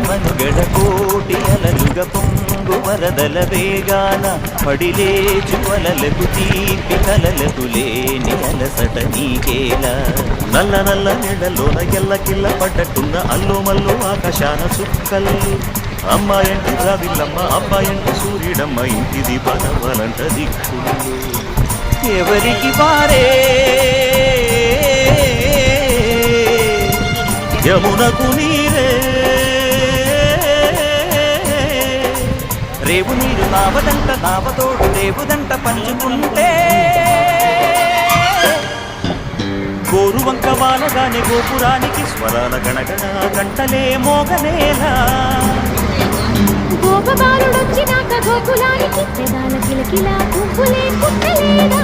మనుగడ కోటి అలలుగ పొంగు వరదల వేగాన పడిలేచు అలలకు తీపి కలలకు లేని అలసట నీకేలా నల్ల నల్ల నీడలోన ఎల్లకిల్ల పడ్డట్టున్న అల్లు మల్లు ఆకాశాన చుక్కల్లు అమ్మాయంటి రావిల్లమ్మ అబ్బాయంటి సూర్యుడమ్మ ఇంటిది పనవలంట దిక్కులు ఎవరికి వారే యమునకు నీరే రేవు నీరు నావదంట నావతోడు రేవుదంట పంచుకుంటే గోరువంక వానగానే గోపురానికి స్వరాల గణగణ గంటలే మోగనేలా గోపబాలుడొచ్చినాక గోకులానికి పెదాల కిలకిలా పువ్వులే పుట్టలేదా